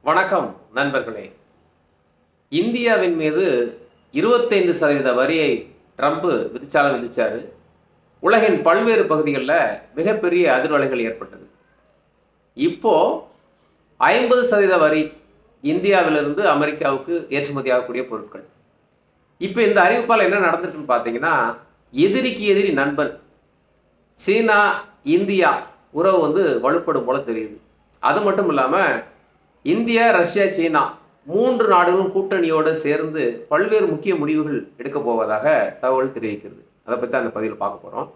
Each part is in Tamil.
வணக்கம் நண்பர்களே. இந்தியாவின் மீது 25% வரியை ட்ரம்ப் விதிச்சாரு. உலகின் பல்வேறு பகுதிகளில் மிகப்பெரிய அதிர்வலைகள் ஏற்பட்டது. இப்போ 50% வரி இந்தியாவிலிருந்து அமெரிக்காவுக்கு ஏற்றுமதி ஆகக்கூடிய பொருட்கள். இப்போ இந்த அறிவிப்பால் என்ன நடந்திருக்குன்னு பார்த்தீங்கன்னா, எதிரிக்கு எதிரி நண்பன் சீனா இந்தியா உறவு வலுப்படும் போல தெரியுது. அது மட்டும் இல்லாமல் இந்தியா, ரஷ்யா, சீனா 3 நாடுகளும் கூட்டணியோடு சேர்ந்து பல்வேறு முக்கிய முடிவுகள் எடுக்க போவதாக தகவல் தெரிவிக்கிறது. அதை பற்றி அந்த பதிவில் பார்க்க போகிறோம்.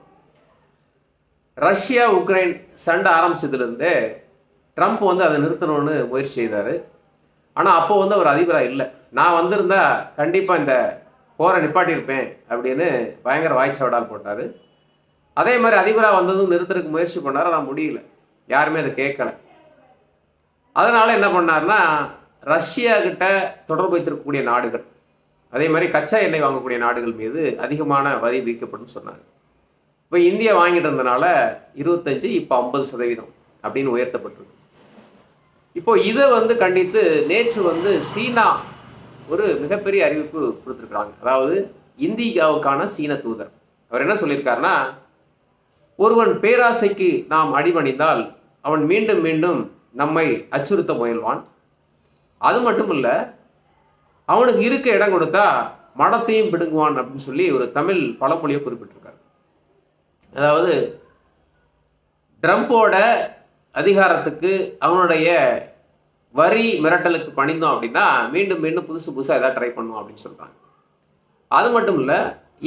ரஷ்யா உக்ரைன் சண்டை ஆரம்பிச்சதுலேருந்தே ட்ரம்ப் அதை நிறுத்தணும்னு முயற்சி செய்தார். ஆனால் அப்போ அவர் அதிபராக இல்லை. நான் வந்திருந்தா கண்டிப்பாக இந்த போரை நிப்பாட்டியிருப்பேன் அப்படின்னு பயங்கர வாய்ச்சவடால் போட்டார். அதே மாதிரி அதிபராக வந்ததும் நிறுத்துறதுக்கு முயற்சி பண்ணார். ஆனால் முடியல, யாருமே அதை கேட்கலை. அதனால் என்ன பண்ணார்னா, ரஷ்யா கிட்ட தொடர்பு வைத்திருக்கக்கூடிய நாடுகள், அதே மாதிரி கச்சா எண்ணெய் வாங்கக்கூடிய நாடுகள் மீது அதிகமான வரி விதிக்கப்படும் சொன்னார். இப்போ இந்தியா வாங்கிட்டு இருந்தனால 25, இப்போ 50% அப்படின்னு உயர்த்தப்பட்டிருக்கு. இப்போ இதை கண்டித்து நேற்று சீனா ஒரு மிகப்பெரிய அறிவிப்பு கொடுத்துருக்குறாங்க. அதாவது இந்தியாவுக்கான சீன தூதர் அவர் என்ன சொல்லியிருக்காருன்னா, ஒருவன் பேராசைக்கு நாம் அடிபணிந்தால் அவன் மீண்டும் மீண்டும் நம்மை அச்சுறுத்த முயல்வான். அது மட்டும் இல்லை, அவனுக்கு இருக்க இடம் கொடுத்தா மடத்தையும் பிடுங்குவான் அப்படின்னு சொல்லி ஒரு தமிழ் பழமொழியை குறிப்பிட்டிருக்காரு. அதாவது ட்ரம்போட அதிகாரத்துக்கு அவனுடைய வரி மிரட்டலுக்கு பணிந்தோம் அப்படின்னா மீண்டும் மீண்டும் புதுசாக ஏதாவது ட்ரை பண்ணுவோம் அப்படின்னு சொல்கிறாங்க. அது மட்டும் இல்லை,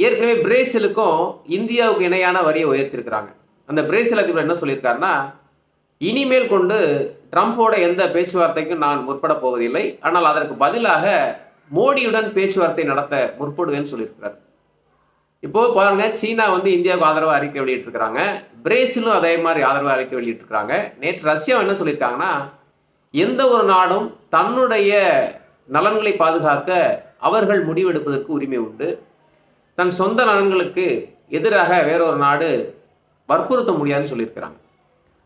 ஏற்கனவே பிரேசிலுக்கும் இந்தியாவுக்கு இணையான வரியை உயர்த்திருக்கிறாங்க. அந்த பிரேசில் அதிபர் என்ன சொல்லியிருக்காருன்னா, இனிமேல் கொண்டு ட்ரம்போட எந்த பேச்சுவார்த்தைக்கும் நான் முற்பட போவதில்லை, ஆனால் அதற்கு பதிலாக மோடியுடன் பேச்சுவார்த்தை நடத்த முற்படுவேன்னு சொல்லியிருக்கிறார். இப்போது பாருங்க, சீனா இந்தியாவுக்கு ஆதரவாக அறிக்கை வெளியிட்டிருக்கிறாங்க. பிரேசிலும் அதே மாதிரி ஆதரவாக அறிக்கை வெளியிட்டிருக்கிறாங்க. நேற்று ரஷ்யா என்ன சொல்லியிருக்காங்கன்னா, எந்த ஒரு நாடும் தன்னுடைய நலன்களை பாதுகாக்க அவர்கள் முடிவெடுப்பதற்கு உரிமை உண்டு. தன் சொந்த நலன்களுக்கு எதிராக வேறொரு நாடு வற்புறுத்த முடியாதுன்னு சொல்லியிருக்கிறாங்க.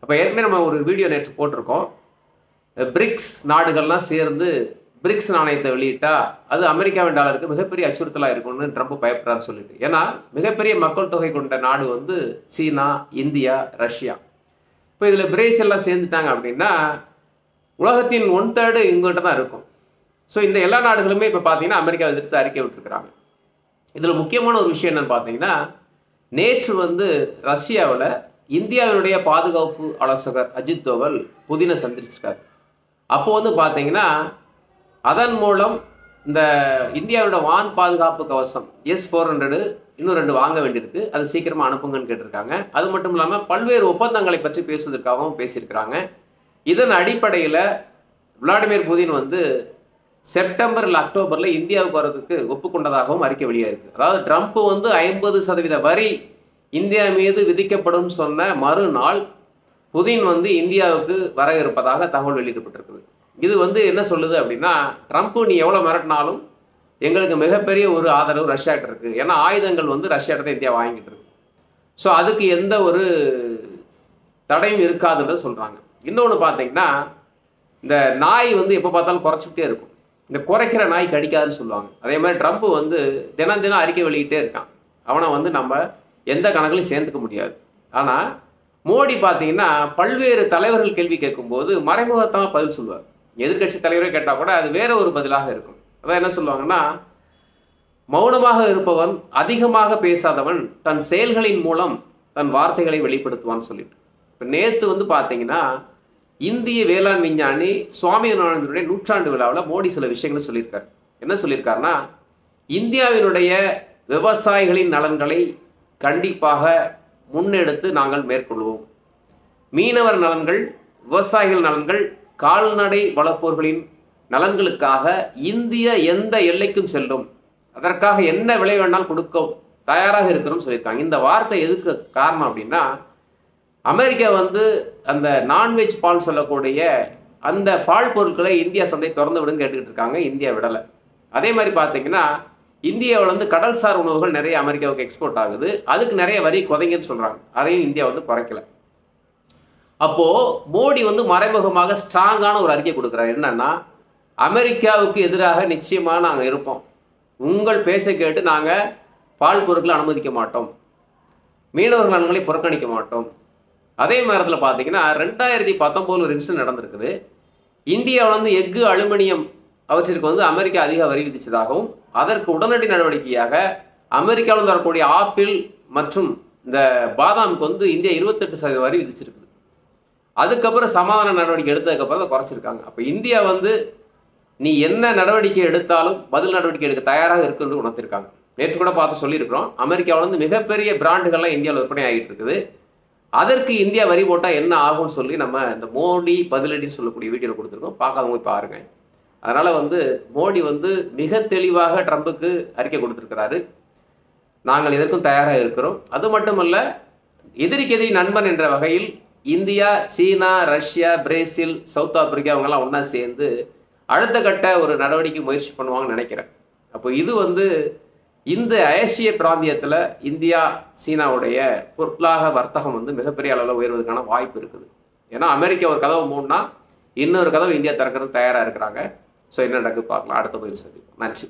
அப்போ ஏற்கனவே நம்ம ஒரு வீடியோ நேற்று போட்டிருக்கோம். பிரிக்ஸ் நாடுகள்லாம் சேர்ந்து பிரிக்ஸ் நாணயத்தை வெளியிட்டா அது அமெரிக்காவின் டாலருக்கு மிகப்பெரிய அச்சுறுத்தலாக இருக்கும்னு ட்ரம்ப் பயப்படுறாரு சொல்லிட்டு. ஏன்னா மிகப்பெரிய மக்கள் தொகை கொண்ட நாடு சீனா, இந்தியா, ரஷ்யா. இப்போ இதில் பிரேசில்லாம் சேர்ந்துட்டாங்க அப்படின்னா உலகத்தின் 1/3 இவங்ககிட்ட தான் இருக்கும். ஸோ இந்த எல்லா நாடுகளுமே இப்போ பார்த்தீங்கன்னா அமெரிக்காவை எதிர்த்து அறிக்கை விட்டுருக்குறாங்க. இதில் முக்கியமான ஒரு விஷயம் என்னன்னு பார்த்தீங்கன்னா, நேற்று ரஷ்யாவில் இந்தியாவினுடைய பாதுகாப்பு ஆலோசகர் அஜித் தோவல் புதினை சந்திச்சிருக்காரு. அப்போ பார்த்தீங்கன்னா அதன் மூலம் இந்த இந்தியாவோட வான் பாதுகாப்பு கவசம் S-400 இன்னும் 2 வாங்க வேண்டியிருக்கு, அது சீக்கிரமாக அனுப்புங்கன்னு கேட்டிருக்காங்க. அது மட்டும் இல்லாமல் பல்வேறு ஒப்பந்தங்களை பற்றி பேசுவதற்காகவும் பேசியிருக்கிறாங்க. இதன் அடிப்படையில் விளாடிமிர் புதின் செப்டம்பர் இல்லை அக்டோபரில் இந்தியாவுக்கு வர்றதுக்கு ஒப்புக்கொண்டதாகவும் அறிக்கை வெளியாக இருக்குது. அதாவது ட்ரம்ப் 50% வரி இந்தியா மீது விதிக்கப்படும் சொன்ன மறுநாள் புதின் இந்தியாவுக்கு வர இருப்பதாக தகவல் வெளியிடப்பட்டிருக்குது. இது என்ன சொல்லுது அப்படின்னா, ட்ரம்ப் நீ எவ்வளோ மிரட்டினாலும் எங்களுக்கு மிகப்பெரிய ஒரு ஆதரவு ரஷ்யாட்ட இருக்குது. ஏன்னா ஆயுதங்கள் ரஷ்யாட்ட தான் இந்தியா வாங்கிட்டு இருக்கு. ஸோ அதுக்கு எந்த ஒரு தடையும் இருக்காதுன்னு சொல்கிறாங்க. இன்னொன்று பார்த்தீங்கன்னா, இந்த நாய் எப்போ பார்த்தாலும் குறைச்சிக்கிட்டே இருக்கும். இந்த குறைக்கிற நாய் கடிக்காதுன்னு சொல்லுவாங்க. அதே மாதிரி ட்ரம்ப் தினம் தினம் அறிக்கை வெளியிட்டே இருக்கான். அவனை நம்ம எந்த கணக்குலையும் சேர்ந்துக்க முடியாது. ஆனால் மோடி பார்த்தீங்கன்னா பல்வேறு தலைவர்கள் கேள்வி கேட்கும்போது மறைமுகத்தான் பதில் சொல்லுவார். எதிர்கட்சி தலைவரே கேட்டால் கூட அது வேற ஒரு பதிலாக இருக்கும். அதான் என்ன சொல்லுவாங்கன்னா, மௌனமாக இருப்பவன் அதிகமாக பேசாதவன் தன் செயல்களின் மூலம் தன் வார்த்தைகளை வெளிப்படுத்துவான்னு சொல்லிட்டு. இப்போ நேற்று பார்த்தீங்கன்னா இந்திய வேளாண் விஞ்ஞானி சுவாமிநாதனுடைய 100ஆண்டு விழாவில் மோடி சில விஷயங்களை சொல்லியிருக்காரு. என்ன சொல்லியிருக்காருன்னா, இந்தியாவினுடைய விவசாயிகளின் நலன்களை கண்டிப்பாக முன்னெடுத்து நாங்கள் மேற்கொள்வோம். மீனவர் நலன்கள், விவசாயிகள் நலன்கள், கால்நடை வளர்ப்போர்களின் நலன்களுக்காக இந்தியா எந்த எல்லைக்கும் செல்லும், அதற்காக என்ன விலை வேணாலும் கொடுக்க தயாராக இருக்கிறோம்னு சொல்லியிருக்காங்க. இந்த வார்த்தை எதுக்கு காரணம் அப்படின்னா, அமெரிக்கா அந்த நான்வெஜ் பால் சொல்லக்கூடிய அந்த பால் பொருட்களை இந்தியா சந்தை திறந்து விடுன்னு கேட்டுக்கிட்டு இருக்காங்க. இந்தியா விடலை. அதே மாதிரி பார்த்தீங்கன்னா இந்தியாவில் கடல்சார் உணவுகள் நிறைய அமெரிக்காவுக்கு எக்ஸ்போர்ட் ஆகுது. அதுக்கு நிறைய வரி குறைங்கன்னு சொல்கிறாங்க. அதையும் இந்தியா குறைக்கல. அப்போது மோடி வந்து மறைமுகமாக ஸ்ட்ராங்கான ஒரு அறிக்கை கொடுக்குறாரு. என்னன்னா, அமெரிக்காவுக்கு எதிராக நிச்சயமாக நாங்கள் இருப்போம். உங்கள் பேச்சை கேட்டு நாங்கள் பால் பொருட்களை அனுமதிக்க மாட்டோம். மீனவர்கள் நலன்களை புறக்கணிக்க மாட்டோம். அதே நேரத்தில் பார்த்தீங்கன்னா 2019 ஒரு இன்சிடென்ட் நடந்திருக்குது. இந்தியாவில் வந்து எஃகு, அலுமினியம் அவற்றிற்கு வந்து அமெரிக்கா அதிக வரி விதித்ததாகவும், அதற்கு உடனடி நடவடிக்கையாக அமெரிக்காவில் வரக்கூடிய ஆப்பிள் மற்றும் இந்த பாதாமுக்கு வந்து இந்தியா 28% வரி விதிச்சிருக்குது. அதுக்கப்புறம் சமாதான நடவடிக்கை எடுத்ததுக்கப்புறம் அதை குறைச்சிருக்காங்க. அப்போ இந்தியா வந்து நீ என்ன நடவடிக்கை எடுத்தாலும் பதில் நடவடிக்கை எடுக்க தயாராக இருக்குன்னு உணர்த்திருக்காங்க. நேற்று கூட பார்த்து சொல்லியிருக்கிறோம். அமெரிக்காவில் வந்து மிகப்பெரிய பிராண்டுகள்லாம் இந்தியாவில் விற்பனை ஆகிட்டு இருக்குது. அதற்கு இந்தியா வரி போட்டால் என்ன ஆகும்னு சொல்லி நம்ம இந்த மோடி பதிலடின்னு சொல்லக்கூடிய வீடியோவில் கொடுத்துருக்கோம். பார்க்காதவங்க பாருங்க. அதனால் வந்து மோடி வந்து மிக தெளிவாக ட்ரம்புக்கு அறிக்கை கொடுத்துருக்கிறாரு. நாங்கள் இதற்கும் தயாராக இருக்கிறோம். அது மட்டுமல்ல, எதிரிக்கு எதிரி நண்பன் என்ற வகையில் இந்தியா, சீனா, ரஷ்யா, பிரேசில், சவுத் ஆப்பிரிக்கா அவங்கெல்லாம் ஒன்றா சேர்ந்து அடுத்த கட்ட ஒரு நடவடிக்கை முயற்சி பண்ணுவாங்கன்னு நினைக்கிறேன். அப்போ இது வந்து இந்த ஏசிய பிராந்தியத்தில் இந்தியா, சீனாவுடைய பொருளாக வர்த்தகம் வந்து மிகப்பெரிய அளவில் உயர்வதற்கான வாய்ப்பு இருக்குது. ஏன்னா அமெரிக்கா ஒரு கதவை மூடினா இன்னொரு கதவை இந்தியா திறக்கிறது தயாராக இருக்கிறாங்க. ஸோ என்ன நடக்குது பார்க்கலாம். அடுத்த பதிவு சந்திப்போம். நன்றி.